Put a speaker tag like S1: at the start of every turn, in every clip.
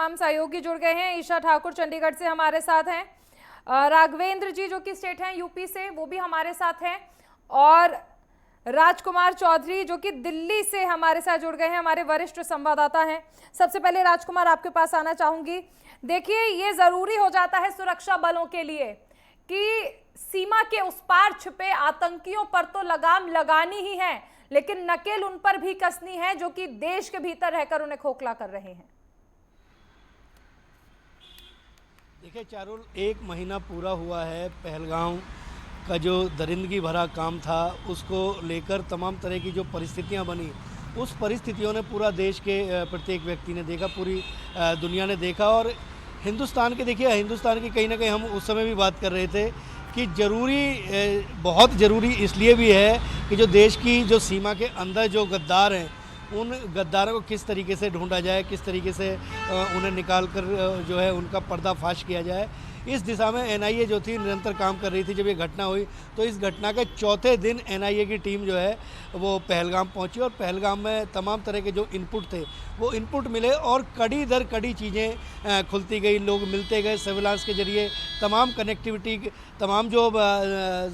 S1: तमाम सहयोगी जुड़ गए हैं। ईशा ठाकुर चंडीगढ़ से हमारे साथ हैं, राघवेंद्र जी जो कि स्टेट हैं यूपी से, वो भी हमारे साथ हैं, और राजकुमार चौधरी जो कि दिल्ली से हमारे साथ जुड़ गए हैं, हमारे वरिष्ठ संवाददाता हैं। सबसे पहले राजकुमार आपके पास आना चाहूंगी। देखिए, ये जरूरी हो जाता है सुरक्षा बलों के लिए कि सीमा के उस पार छिपे आतंकियों पर तो लगाम लगानी ही है, लेकिन नकेल उन पर भी कसनी है जो कि देश के भीतर रहकर उन्हें खोखला कर रहे हैं।
S2: देखिए चारुल, 1 महीना पूरा हुआ है पहलगाम का जो दरिंदगी भरा काम था, उसको लेकर तमाम तरह की जो परिस्थितियां बनी, उस परिस्थितियों ने पूरा देश के प्रत्येक व्यक्ति ने देखा, पूरी दुनिया ने देखा। और हिंदुस्तान की कहीं ना कहीं हम उस समय भी बात कर रहे थे कि बहुत ज़रूरी इसलिए भी है कि जो देश की जो सीमा के अंदर जो गद्दार हैं, उन गद्दारों को किस तरीके से ढूंढा जाए, किस तरीके से उन्हें निकाल कर जो है उनका पर्दाफाश किया जाए। इस दिशा में एनआईए जो थी निरंतर काम कर रही थी। जब ये घटना हुई तो इस घटना के चौथे दिन एनआईए की टीम जो है वो पहलगाम पहुंची, और पहलगाम में तमाम तरह के जो इनपुट थे वो इनपुट मिले, और कड़ी दर कड़ी चीज़ें खुलती गई, लोग मिलते गए सर्विलांस के जरिए। तमाम कनेक्टिविटी, तमाम जो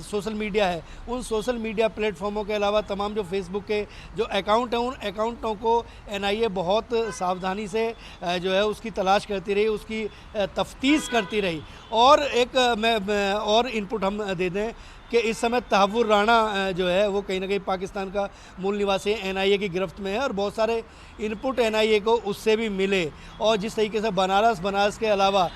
S2: सोशल मीडिया है, उन सोशल मीडिया प्लेटफॉर्मों के अलावा तमाम जो फेसबुक के जो अकाउंट हैं, उन अकाउंटों को एनआईए बहुत सावधानी से जो है उसकी तलाश करती रही, उसकी तफ्तीश करती रही। और एक और इनपुट हम दे दें कि इस समय तहव्वुर राणा जो है वो कहीं ना कहीं पाकिस्तान का मूल निवासी एनआईए की गिरफ्त में है, और बहुत सारे इनपुट एनआईए को उससे भी मिले। और जिस तरीके से बनारस के अलावा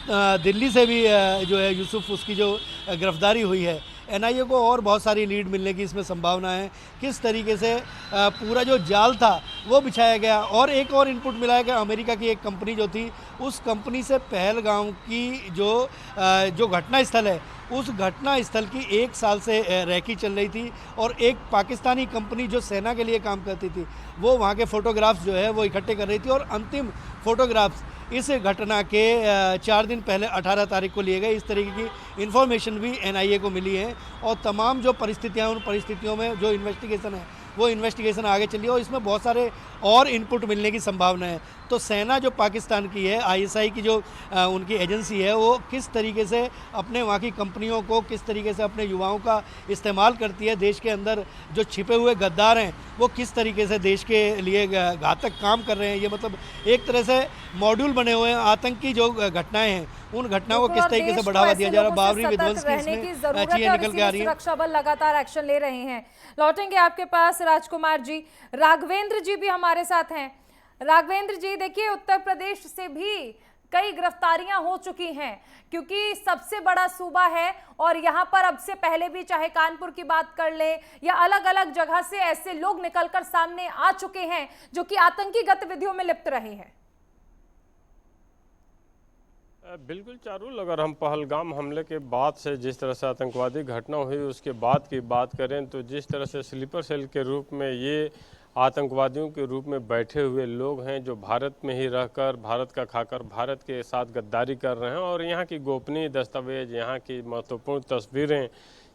S2: दिल्ली से भी जो है यूसुफ, उसकी जो गिरफ्तारी हुई है, एनआईए को और बहुत सारी लीड मिलने की इसमें संभावना है। किस तरीके से पूरा जो जाल था वो बिछाया गया। और एक और इनपुट मिला है कि अमेरिका की एक कंपनी जो थी, उस कंपनी से पहलगाम की जो घटना स्थल है, उस घटना स्थल की 1 साल से रैकी चल रही थी, और एक पाकिस्तानी कंपनी जो सेना के लिए काम करती थी वो वहाँ के फ़ोटोग्राफ्स जो है वो इकट्ठे कर रही थी, और अंतिम फ़ोटोग्राफ्स इस घटना के 4 दिन पहले 18 तारीख को लिए गए। इस तरीके की इन्फॉर्मेशन भी एनआईए को मिली है, और तमाम जो परिस्थितियाँ, उन परिस्थितियों में जो इन्वेस्टिगेशन है वो इन्वेस्टिगेशन आगे चली है, और इसमें बहुत सारे और इनपुट मिलने की संभावना है। तो सेना जो पाकिस्तान की है, आईएसआई की जो उनकी एजेंसी है, वो किस तरीके से अपने वहाँ की कंपनियों को, किस तरीके से अपने युवाओं का इस्तेमाल करती है, देश के अंदर जो छिपे हुए गद्दार हैं वो किस तरीके से देश के लिए घातक काम कर रहे हैं। ये मतलब एक तरह से मॉड्यूल बने हुए हैं। आतंकी जो घटनाएं हैं, उन घटनाओं को किस तरीके से बढ़ावा दिया जा रहा है, बाबरी विध्वंस की इसमें चीजें निकल के आ रही है।
S1: सुरक्षा बल लगातार एक्शन ले रहे हैं। लौटेंगे आपके पास राजकुमार जी। राघवेंद्र जी भी हमारे साथ हैं। राघवेंद्र जी, देखिए, उत्तर प्रदेश से भी कई गिरफ्तारियां हो चुकी हैं, क्योंकि सबसे बड़ा सूबा है, और यहां पर अब से पहले भी चाहे कानपुर की बात कर ले या अलग अलग जगह से ऐसे लोग निकलकर सामने आ चुके हैं जो कि आतंकी गतिविधियों में लिप्त रहे हैं।
S3: बिल्कुल चारुल, अगर हम पहलगाम हमले के बाद से जिस तरह से आतंकवादी घटना हुई उसके बाद की बात करें, तो जिस तरह से स्लीपर सेल के रूप में ये आतंकवादियों के रूप में बैठे हुए लोग हैं जो भारत में ही रहकर, भारत का खाकर भारत के साथ गद्दारी कर रहे हैं, और यहाँ की गोपनीय दस्तावेज, यहाँ की महत्वपूर्ण तस्वीरें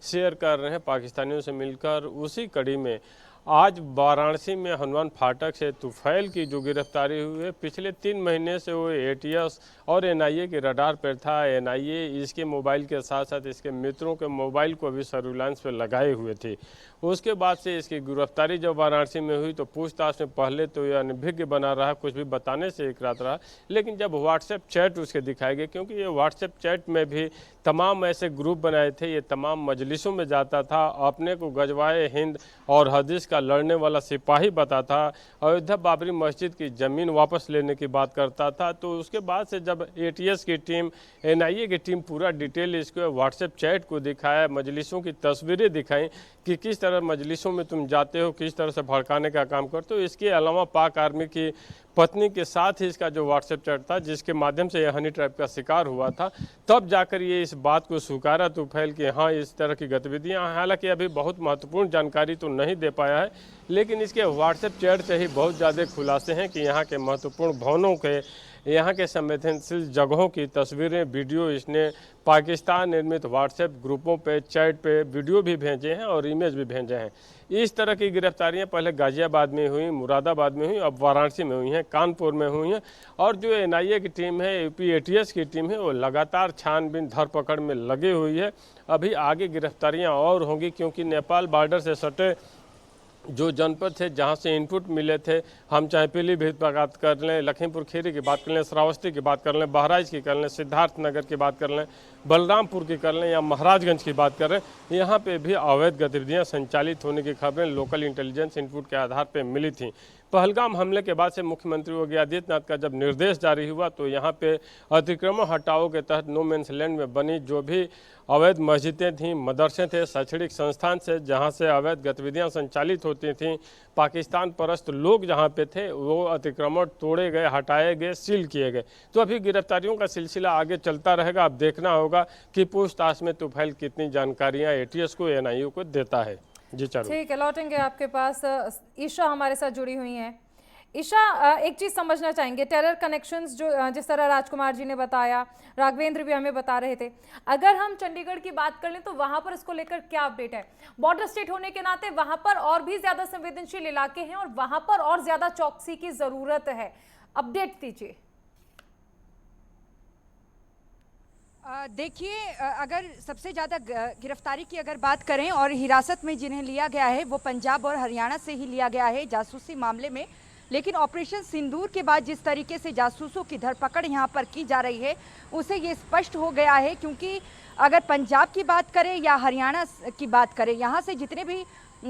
S3: शेयर कर रहे हैं पाकिस्तानियों से मिलकर। उसी कड़ी में आज वाराणसी में हनुमान फाटक से तुफैल की जो गिरफ्तारी हुई है, पिछले 3 महीने से वो एटीएस और एनआईए के रडार पर था। एनआईए इसके मोबाइल के साथ साथ इसके मित्रों के मोबाइल को भी सर्विलांस पर लगाए हुए थे। उसके बाद से इसकी गिरफ्तारी जब वाराणसी में हुई तो पूछताछ में पहले तो यह अनभिज्ञ बना रहा, कुछ भी बताने से इकरार रहा, लेकिन जब व्हाट्सएप चैट उसके दिखाए गए, क्योंकि ये व्हाट्सएप चैट में भी तमाम ऐसे ग्रुप बनाए थे, ये तमाम मजलिसों में जाता था, अपने को गजवाए हिंद और हदीस का लड़ने वाला सिपाही बताता, अयोध्या बाबरी मस्जिद की ज़मीन वापस लेने की बात करता था। तो उसके बाद से जब एटीएस की टीम, एनआईए की टीम पूरा डिटेल इसको व्हाट्सएप चैट को दिखाया, मजलिसों की तस्वीरें दिखाई कि किस तरह मजलिसों में तुम जाते हो, किस तरह से भड़काने का काम करते हो। इसके अलावा पाक आर्मी की पत्नी के साथ ही इसका जो व्हाट्सएप चैट था, जिसके माध्यम से यह हनी ट्रैप का शिकार हुआ था, तब जाकर ये इस बात को स्वीकारा तुफैल कि हाँ, इस तरह की गतिविधियां। हालांकि अभी बहुत महत्वपूर्ण जानकारी तो नहीं दे पाया है, लेकिन इसके व्हाट्सएप चैट से ही बहुत ज़्यादा खुलासे हैं कि यहाँ के महत्वपूर्ण भवनों के यहाँ के संवेदनशील जगहों की तस्वीरें, वीडियो इसने पाकिस्तान निर्मित व्हाट्सएप ग्रुपों पे, चैट पे वीडियो भी भेजे हैं और इमेज भी भेजे हैं। इस तरह की गिरफ्तारियां पहले गाजियाबाद में हुई, मुरादाबाद में हुई, अब वाराणसी में हुई हैं, कानपुर में हुई हैं। और जो एनआईए की टीम है, यूपी एटीएस की टीम है, वो लगातार छानबीन धरपकड़ में लगी हुई है। अभी आगे गिरफ्तारियां और होंगी, क्योंकि नेपाल बॉर्डर से सटे जो जनपद थे जहां से इनपुट मिले थे, हम चाहे पीलीभीत की बात कर लें, लखीमपुर खीरी की बात कर लें, श्रावस्ती की बात कर लें, बहराइच की कर लें, सिद्धार्थनगर की बात कर लें, बलरामपुर की कर लें या महाराजगंज की बात करें, यहाँ पे भी अवैध गतिविधियाँ संचालित होने की खबरें लोकल इंटेलिजेंस इनपुट के आधार पर मिली थी। पहलगाम हमले के बाद से मुख्यमंत्री योगी आदित्यनाथ का जब निर्देश जारी हुआ तो यहाँ पे अतिक्रमण हटाओ के तहत नो मेंस लैंड में बनी जो भी अवैध मस्जिदें थीं, मदरसे थे, शैक्षणिक संस्थान से जहाँ से अवैध गतिविधियाँ संचालित होती थीं, पाकिस्तान परस्त लोग जहाँ पे थे, वो अतिक्रमण तोड़े गए, हटाए गए, सील किए गए। तो अभी गिरफ्तारियों का सिलसिला आगे चलता रहेगा। अब देखना होगा कि पूछताछ में तुफैल कितनी जानकारियाँ एटीएस को, एनआईए को देता है। जी चारू, ठीक
S1: है, लौटेंगे आपके पास। ईशा हमारे साथ जुड़ी हुई हैं। ईशा, एक चीज समझना चाहेंगे, टेरर कनेक्शंस जो जिस तरह राजकुमार जी ने बताया, राघवेंद्र भी हमें बता रहे थे, अगर हम चंडीगढ़ की बात कर लें तो वहां पर इसको लेकर क्या अपडेट है? बॉर्डर स्टेट होने के नाते वहां पर और भी ज्यादा संवेदनशील इलाके हैं और वहां पर और ज्यादा चौकसी की जरूरत है, अपडेट दीजिए।
S4: देखिए, अगर सबसे ज़्यादा गिरफ्तारी की अगर बात करें और हिरासत में जिन्हें लिया गया है वो पंजाब और हरियाणा से ही लिया गया है जासूसी मामले में। लेकिन ऑपरेशन सिंदूर के बाद जिस तरीके से जासूसों की धरपकड़ यहाँ पर की जा रही है उसे ये स्पष्ट हो गया है, क्योंकि अगर पंजाब की बात करें या हरियाणा की बात करें, यहाँ से जितने भी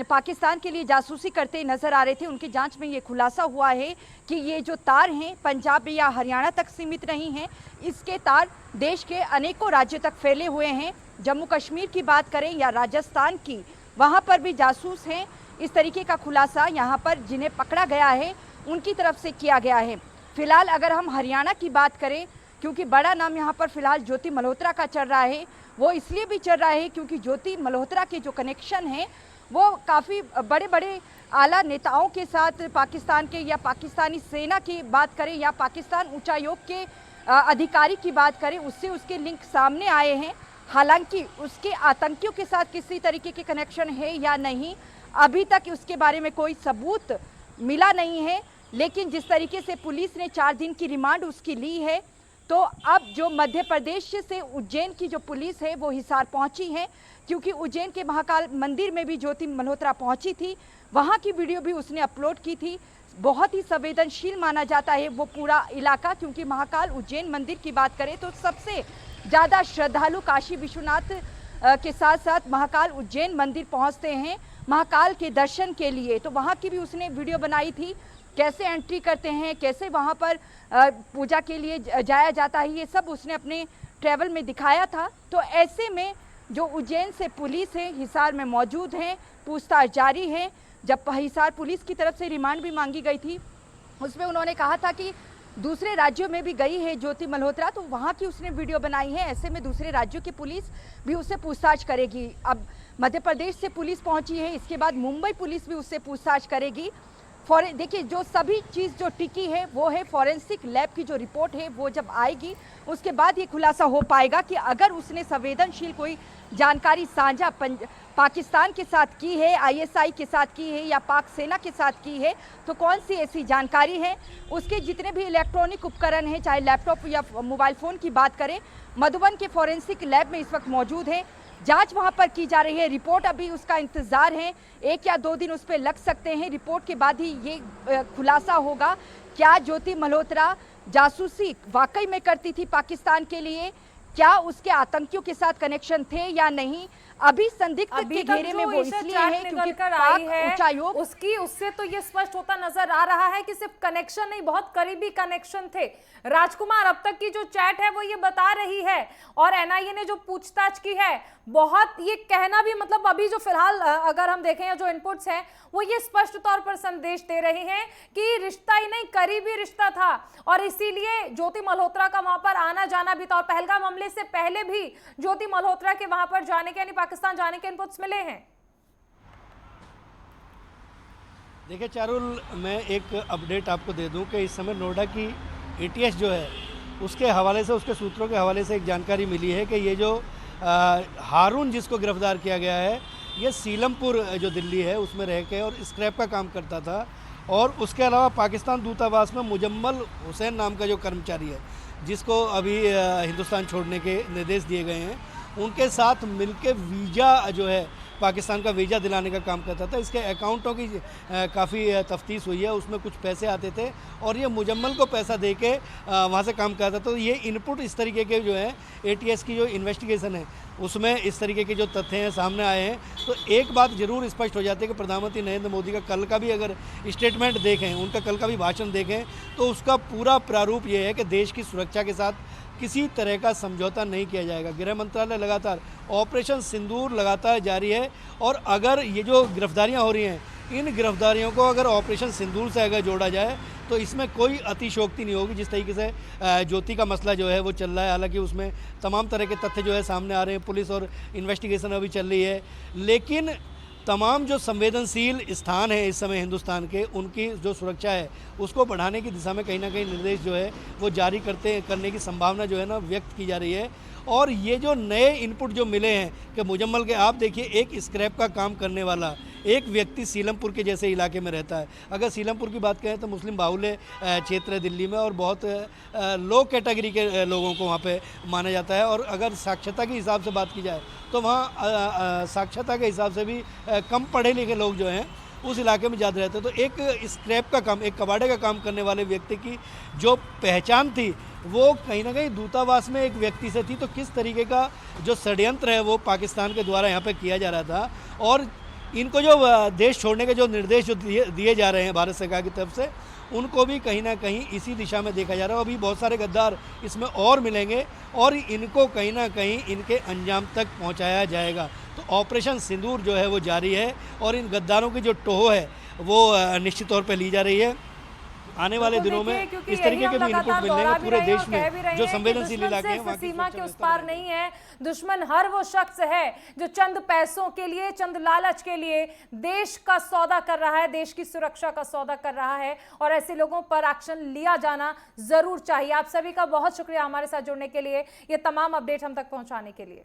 S4: पाकिस्तान के लिए जासूसी करते नजर आ रहे थे उनकी जांच में ये खुलासा हुआ है कि ये जो तार हैं पंजाब या हरियाणा तक सीमित नहीं हैं, इसके तार देश के अनेकों राज्यों तक फैले हुए हैं। जम्मू कश्मीर की बात करें या राजस्थान की, वहाँ पर भी जासूस हैं। इस तरीके का खुलासा यहाँ पर जिन्हें पकड़ा गया है उनकी तरफ से किया गया है। फिलहाल अगर हम हरियाणा की बात करें, क्योंकि बड़ा नाम यहाँ पर फिलहाल ज्योति मल्होत्रा का चल रहा है, वो इसलिए भी चल रहा है क्योंकि ज्योति मल्होत्रा के जो कनेक्शन हैं वो काफ़ी बड़े बड़े आला नेताओं के साथ पाकिस्तान के, या पाकिस्तानी सेना की बात करें या पाकिस्तान उच्चायोग के अधिकारी की बात करें, उससे उसके लिंक सामने आए हैं। हालांकि उसके आतंकियों के साथ किसी तरीके के कनेक्शन है या नहीं, अभी तक उसके बारे में कोई सबूत मिला नहीं है। लेकिन जिस तरीके से पुलिस ने 4 दिन की रिमांड उसकी ली है, तो अब जो मध्य प्रदेश से उज्जैन की जो पुलिस है वो हिसार पहुंची है, क्योंकि उज्जैन के महाकाल मंदिर में भी ज्योति मल्होत्रा पहुंची थी, वहां की वीडियो भी उसने अपलोड की थी। बहुत ही संवेदनशील माना जाता है वो पूरा इलाका, क्योंकि महाकाल उज्जैन मंदिर की बात करें तो सबसे ज़्यादा श्रद्धालु काशी विश्वनाथ के साथ साथ महाकाल उज्जैन मंदिर पहुंचते हैं महाकाल के दर्शन के लिए। तो वहाँ की भी उसने वीडियो बनाई थी, कैसे एंट्री करते हैं, कैसे वहाँ पर पूजा के लिए जाया जाता है, ये सब उसने अपने ट्रैवल में दिखाया था। तो ऐसे में जो उज्जैन से पुलिस है हिसार में मौजूद है, पूछताछ जारी है। जब हिसार पुलिस की तरफ से रिमांड भी मांगी गई थी, उसमें उन्होंने कहा था कि दूसरे राज्यों में भी गई है ज्योति मल्होत्रा, तो वहाँ की उसने वीडियो बनाई है। ऐसे में दूसरे राज्यों की पुलिस भी उससे पूछताछ करेगी। अब मध्य प्रदेश से पुलिस पहुंची है, इसके बाद मुंबई पुलिस भी उससे पूछताछ करेगी। देखिए, जो सभी चीज़ जो टिकी है वो है फॉरेंसिक लैब की जो रिपोर्ट है, वो जब आएगी उसके बाद ये खुलासा हो पाएगा कि अगर उसने संवेदनशील कोई जानकारी साझा पाकिस्तान के साथ की है, आईएसआई के साथ की है या पाक सेना के साथ की है, तो कौन सी ऐसी जानकारी है। उसके जितने भी इलेक्ट्रॉनिक उपकरण हैं, चाहे लैपटॉप या मोबाइल फ़ोन की बात करें, मधुबन के फॉरेंसिक लैब में इस वक्त मौजूद है। जांच वहां पर की जा रही है, रिपोर्ट अभी उसका इंतजार है, 1 या 2 दिन उस पर लग सकते हैं। रिपोर्ट के बाद ही ये खुलासा होगा, क्या ज्योति मल्होत्रा जासूसी वाकई में करती थी पाकिस्तान के लिए, क्या उसके आतंकियों के साथ कनेक्शन थे या नहीं। अभी संदिग्ध के घेरे में वो इसलिए है क्योंकि पाक उच्चायोग
S1: उससे तो ये स्पष्ट होता नजर आ रहा है कि सिर्फ कनेक्शन नहीं, बहुत करीबी कनेक्शन थे। राजकुमार, अब तक की जो चैट है वो ये बता रही है और एनआईए ने जो पूछताछ की है, बहुत ये कहना भी, मतलब अभी जो फिलहाल अगर हम देखें जो इनपुट्स हैं वो ये स्पष्ट तौर पर संदेश दे रहे हैं कि रिश्ता ही नहीं, करीबी रिश्ता था और इसीलिए ज्योति मल्होत्रा का वहां पर आना जाना भी था। और पहलगाम हमले से पहले भी ज्योति मल्होत्रा के वहां पर जाने के, यानी पाकिस्तान जाने के इनपुट्स मिले हैं।
S2: देखिए चारुल, मैं एक अपडेट आपको दे दूं कि इस समय नोएडा की एटीएस जो है उसके हवाले से, उसके सूत्रों के हवाले से एक जानकारी मिली है कि ये जो हारून जिसको गिरफ्तार किया गया है, ये सीलमपुर जो दिल्ली है उसमें रह के और स्क्रैप का काम करता था। और उसके अलावा पाकिस्तान दूतावास में मुजम्मल हुसैन नाम का जो कर्मचारी है, जिसको अभी हिंदुस्तान छोड़ने के निर्देश दिए गए हैं, उनके साथ मिलके वीज़ा जो है पाकिस्तान का वीज़ा दिलाने का काम करता था। इसके अकाउंटों की काफ़ी तफ्तीश हुई है, उसमें कुछ पैसे आते थे और ये मुजम्मल को पैसा दे के वहाँ से काम करता था। तो ये इनपुट इस तरीके के जो है एटीएस की जो इन्वेस्टिगेशन है उसमें इस तरीके के जो तथ्य हैं सामने आए हैं। तो एक बात जरूर स्पष्ट हो जाती है कि प्रधानमंत्री नरेंद्र मोदी का कल का भी अगर स्टेटमेंट देखें, उनका कल का भी भाषण देखें, तो उसका पूरा प्रारूप ये है कि देश की सुरक्षा के साथ किसी तरह का समझौता नहीं किया जाएगा। गृह मंत्रालय लगातार ऑपरेशन सिंदूर लगातार जारी है और अगर ये जो गिरफ्तारियां हो रही हैं, इन गिरफ्तारियों को अगर ऑपरेशन सिंदूर से अगर जोड़ा जाए तो इसमें कोई अतिशयोक्ति नहीं होगी। जिस तरीके से ज्योति का मसला जो है वो चल रहा है, हालांकि उसमें तमाम तरह के तथ्य जो है सामने आ रहे हैं, पुलिस और इन्वेस्टिगेशन अभी चल रही है, लेकिन तमाम जो संवेदनशील स्थान है इस समय हिंदुस्तान के, उनकी जो सुरक्षा है उसको बढ़ाने की दिशा में कहीं ना कहीं निर्देश जो है वो जारी करने की संभावना जो है ना व्यक्त की जा रही है। और ये जो नए इनपुट जो मिले हैं कि मुजम्मल के, आप देखिए एक स्क्रैप का काम करने वाला एक व्यक्ति सीलमपुर के जैसे इलाके में रहता है। अगर सीलमपुर की बात करें तो मुस्लिम बाहुल्य क्षेत्र है दिल्ली में और बहुत लो कैटेगरी के लोगों को वहाँ पे माना जाता है। और अगर साक्षरता के हिसाब से बात की जाए तो वहाँ साक्षरता के हिसाब से भी कम पढ़े लिखे लोग जो हैं उस इलाके में ज़्यादा रहते हैं। तो एक स्क्रैप का काम, एक कबाड़े का काम करने वाले व्यक्ति की जो पहचान थी वो कहीं ना कहीं दूतावास में एक व्यक्ति से थी। तो किस तरीके का जो षड्यंत्र है वो पाकिस्तान के द्वारा यहाँ पे किया जा रहा था और इनको जो देश छोड़ने के जो निर्देश जो दिए जा रहे हैं भारत सरकार की तरफ से, उनको भी कहीं ना कहीं इसी दिशा में देखा जा रहा है। अभी बहुत सारे गद्दार इसमें और मिलेंगे और इनको कहीं ना कहीं इनके अंजाम तक पहुंचाया जाएगा। तो ऑपरेशन सिंदूर जो है वो जारी है और इन गद्दारों की जो टोह है वो निश्चित तौर पर ली जा रही है। आने वाले दिनों में इस तरीके के भी इनपुट मिलेंगे पूरे देश में जो संवेदनशील इलाके हैं वहाँ की
S1: सीमा के उस पार नहीं है। दुश्मन हर वो शख्स है जो चंद पैसों के लिए, चंद लालच के लिए देश का सौदा कर रहा है, देश की सुरक्षा का सौदा कर रहा है और ऐसे लोगों पर एक्शन लिया जाना जरूर चाहिए। आप सभी का बहुत शुक्रिया हमारे साथ जुड़ने के लिए, ये तमाम अपडेट हम तक पहुंचाने के लिए।